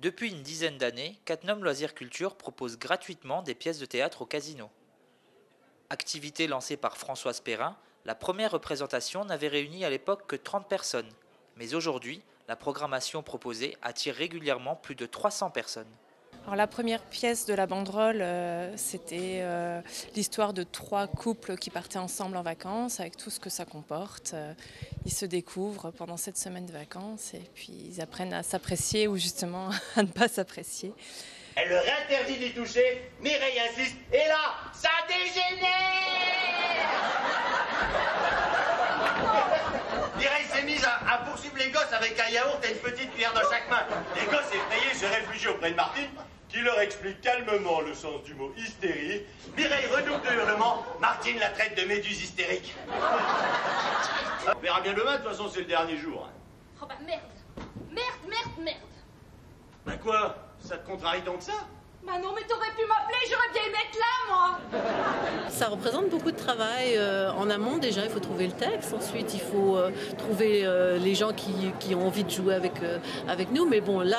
Depuis une dizaine d'années, Cattenom Loisirs Culture propose gratuitement des pièces de théâtre au casino. Activité lancée par Françoise Perrin, la première représentation n'avait réuni à l'époque que 30 personnes. Mais aujourd'hui, la programmation proposée attire régulièrement plus de 300 personnes. Alors la première pièce de la banderole, c'était l'histoire de 3 couples qui partaient ensemble en vacances, avec tout ce que ça comporte. Ils se découvrent pendant cette semaine de vacances et puis ils apprennent à s'apprécier ou justement à ne pas s'apprécier. Elle leur interdit d'y toucher, Mireille insiste, et là, ça dégénère. Mireille s'est mise à poursuivre les gosses avec un yaourt et une petite cuillère dans chaque main. Les gosses effrayés se réfugient auprès de Martine, qui leur explique calmement le sens du mot hystérie. Mireille redouble de hurlements, Martine la traite de méduse hystérique. On verra bien demain, de toute façon c'est le dernier jour. Oh bah merde. Bah quoi? Ça te contrarie tant que ça? Bah non, mais t'aurais pu m'appeler, j'aurais bien aimé être là, moi. Ça représente beaucoup de travail en amont. Déjà, il faut trouver le texte. Ensuite, il faut trouver les gens qui ont envie de jouer avec nous. Mais bon, là,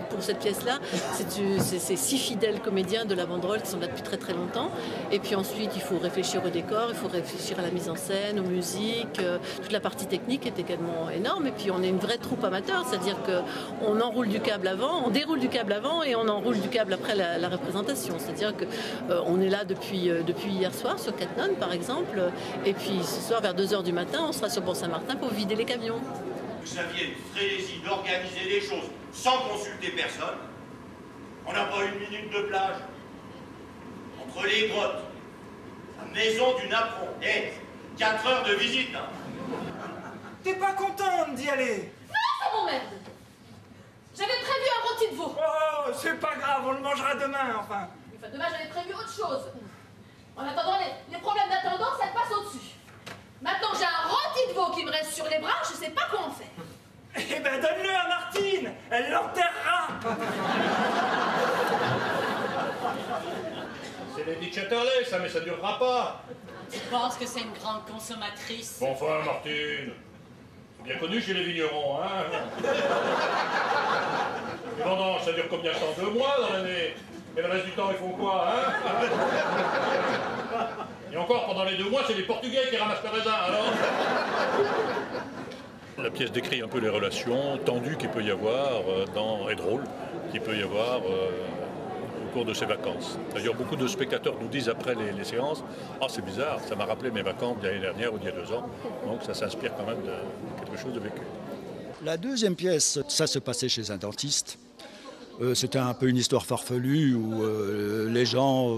pour cette pièce-là, c'est 6 fidèles comédiens de la banderole qui sont là depuis très très longtemps. Et puis ensuite, il faut réfléchir au décor, il faut réfléchir à la mise en scène, aux musiques. Toute la partie technique est également énorme. Et puis, on est une vraie troupe amateur. C'est-à-dire qu'on enroule du câble avant, on déroule du câble avant et on enroule du câble après la représentation. C'est-à-dire qu'on est là depuis hier soir sur Cattenom par exemple, et puis ce soir vers 2h du matin on sera sur Pont-Saint-Martin pour vider les camions. Vous aviez une frénésie d'organiser les choses sans consulter personne. On n'a pas une minute de plage. Entre les grottes, la maison du Napron, et 4 heures de visite. Hein. T'es pas contente d'y aller? Non, ça m'emmerde. J'avais prévu un rôti de veau. Oh, c'est pas grave, on le mangera demain, enfin. Enfin, demain, j'avais prévu autre chose. En attendant, les problèmes d'attendance, ça te passe au-dessus. Maintenant, j'ai un rôti de veau qui me reste sur les bras, je sais pas quoi en faire. Eh ben, donne-le à Martine, elle l'enterrera. C'est Lady Chatterley, ça, mais ça durera pas. Tu penses que c'est une grande consommatrice? Bon, enfin, Martine. Bien connu chez les vignerons, hein. Les vendanges, ça dure combien de temps? 2 mois dans l'année? Et le reste du temps, ils font quoi, hein? Et encore, pendant les 2 mois, c'est les Portugais qui ramassent le raisin, alors? La pièce décrit un peu les relations tendues qu'il peut y avoir, et drôles, qu'il peut y avoir au cours de ces vacances. D'ailleurs, beaucoup de spectateurs nous disent après les séances, « Ah, c'est bizarre, ça m'a rappelé mes vacances d'année dernière ou d'il y a 2 ans. » Donc ça s'inspire quand même de quelque chose de vécu. La deuxième pièce, ça se passait chez un dentiste. C'était un peu une histoire farfelue où les gens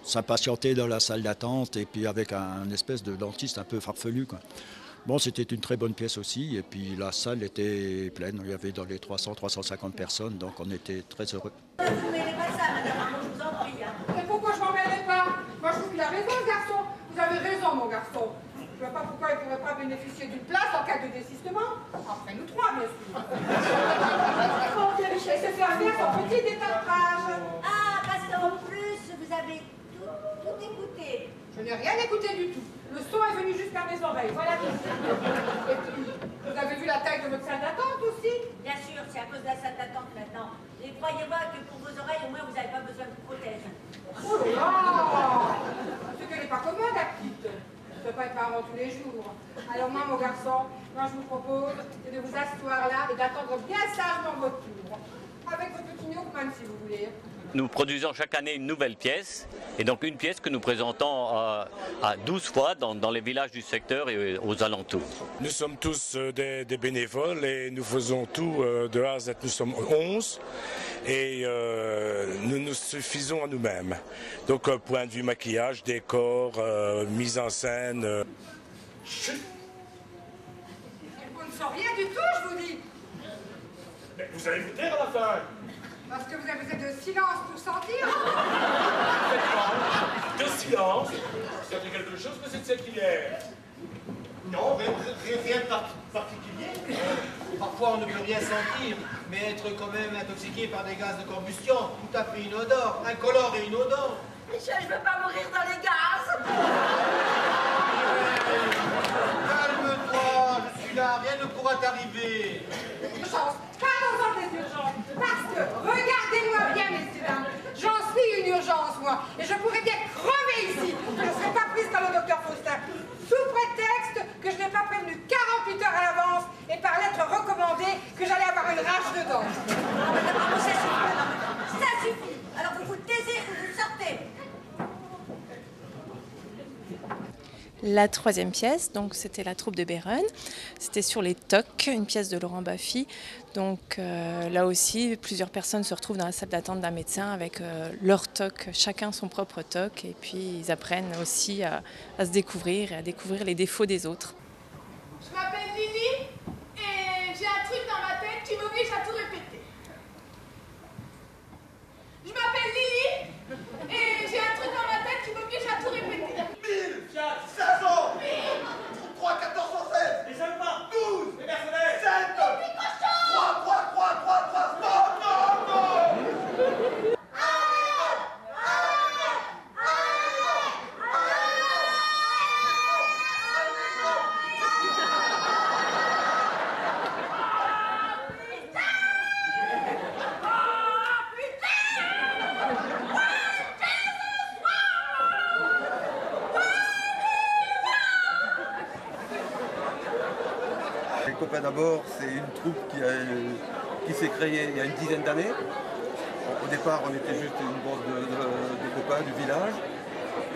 s'impatientaient dans la salle d'attente et puis avec un espèce de dentiste un peu farfelu, quoi. Bon, c'était une très bonne pièce aussi et puis la salle était pleine. Il y avait dans les 300-350 personnes, donc on était très heureux. Vous mêlez pas ça, madame, je vous en prie. Et pourquoi je m'en mêlerais pas? Moi, je trouve qu'il a raison, ce garçon. Vous avez raison, mon garçon. Je ne vois pas pourquoi il ne pourrait pas bénéficier d'une place en cas de désistement. Après nous 3, bien sûr. Bon, bien, Michel, c'est faire bien son petit détartrage. Ah, parce qu'en plus, vous avez tout écouté. Je n'ai rien écouté du tout. Le son est venu jusqu'à mes oreilles, voilà tout. Et puis, vous avez vu la taille de votre salle d'attente aussi? Bien sûr, c'est à cause de la salle d'attente maintenant. Et croyez-moi que pour vos oreilles, au moins, vous n'avez pas besoin de prothèse. Oh là là! C'est qu'elle n'est pas commode, la petite. Je ne peux pas être parent tous les jours. Alors moi, mon garçon, moi, je vous propose de vous asseoir là et d'attendre bien sagement votre tour. Avec votre petit Newman, si vous voulez. Nous produisons chaque année une nouvelle pièce, et donc une pièce que nous présentons à 12 fois dans les villages du secteur et aux alentours. Nous sommes tous des bénévoles et nous faisons tout de A à Z. Nous sommes 11 et nous nous suffisons à nous-mêmes. Donc point de vue maquillage, décor, mise en scène. Chut! On ne sent rien du tout, je vous dis. Mais vous allez vous taire à la fin. Parce que vous avez besoin de silence pour sentir. De silence. Ça dit quelque chose que c'est de cette hier. Non, rien de particulier. Parfois on ne peut rien sentir, mais être quand même intoxiqué par des gaz de combustion, tout à fait inodore, incolore et inodore. Michel, je ne veux pas mourir dans les gaz. Calme-toi, je suis là, rien ne pourra t'arriver. Urgence, pas dans des urgences. gorge. Ça suffit. Alors vous vous taisez ou vous sortez. La troisième pièce, donc c'était la troupe de Béron. C'était sur les tocs, une pièce de Laurent Baffy. Donc là aussi, plusieurs personnes se retrouvent dans la salle d'attente d'un médecin avec leur toc, chacun son propre toc. Et puis ils apprennent aussi à se découvrir et à découvrir les défauts des autres. Je m'appelle Lily et j'ai un truc dans ma tête qui m'oblige à tout répéter. Je m'appelle Lily et j'ai un truc dans ma tête qui m'oblige à tout répéter. 1000, 500, 3, 1416, les Allemands, 12, les Mercenaires, 7, 3, 3, stop, non. Les copains d'abord, c'est une troupe qui s'est créée il y a une dizaine d'années. Au départ, on était juste une bande de copains du village.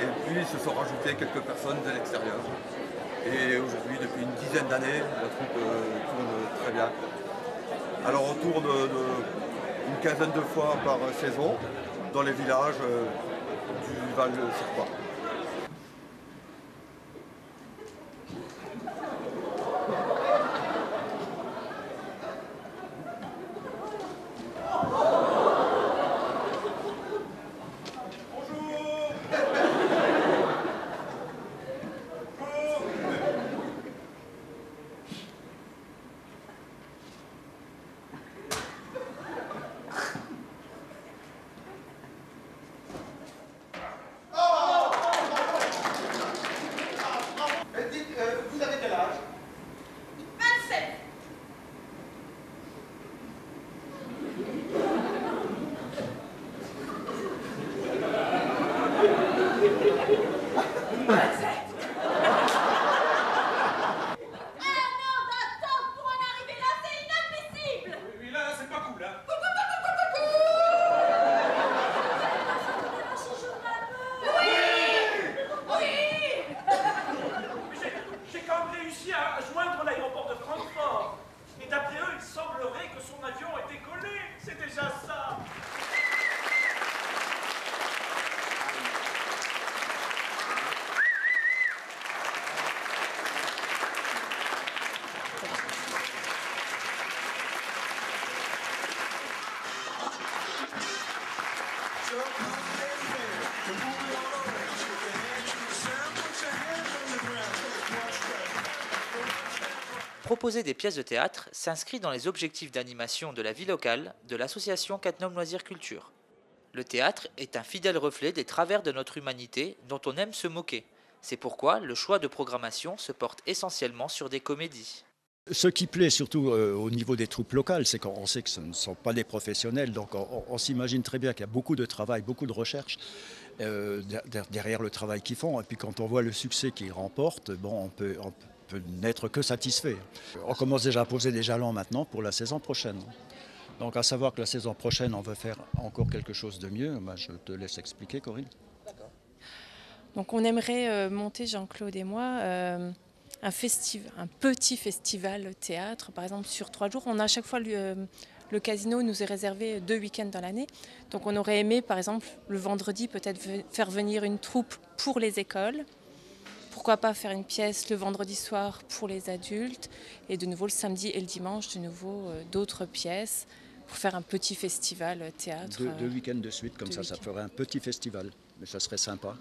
Et puis, se sont rajoutés quelques personnes de l'extérieur. Et aujourd'hui, depuis une dizaine d'années, la troupe tourne très bien. Alors, on tourne une quinzaine de fois par saison dans les villages du Val-Serpois. Vous avez quel âge? 27. À joindre l'aéroport de Francfort. Et d'après eux, il semblerait que son avion ait décollé. C'est déjà ça. Proposer des pièces de théâtre s'inscrit dans les objectifs d'animation de la vie locale de l'association Cattenom Loisirs Culture. Le théâtre est un fidèle reflet des travers de notre humanité dont on aime se moquer. C'est pourquoi le choix de programmation se porte essentiellement sur des comédies. Ce qui plaît surtout au niveau des troupes locales, c'est qu'on sait que ce ne sont pas des professionnels, donc on s'imagine très bien qu'il y a beaucoup de travail, beaucoup de recherche derrière le travail qu'ils font. Et puis quand on voit le succès qu'ils remportent, bon, on peut n'être que satisfait. On commence déjà à poser des jalons maintenant pour la saison prochaine. Donc à savoir que la saison prochaine, on veut faire encore quelque chose de mieux. Ben, je te laisse expliquer, Corinne. Donc on aimerait monter, Jean-Claude et moi, un petit festival théâtre, par exemple sur 3 jours. On a à chaque fois le casino nous est réservé 2 week-ends dans l'année. Donc on aurait aimé, par exemple, le vendredi, peut-être faire venir une troupe pour les écoles. Pourquoi pas faire une pièce le vendredi soir pour les adultes et de nouveau le samedi et le dimanche, de nouveau d'autres pièces pour faire un petit festival théâtre. 2 week-ends de suite, comme ça ferait un petit festival. Mais ça serait sympa.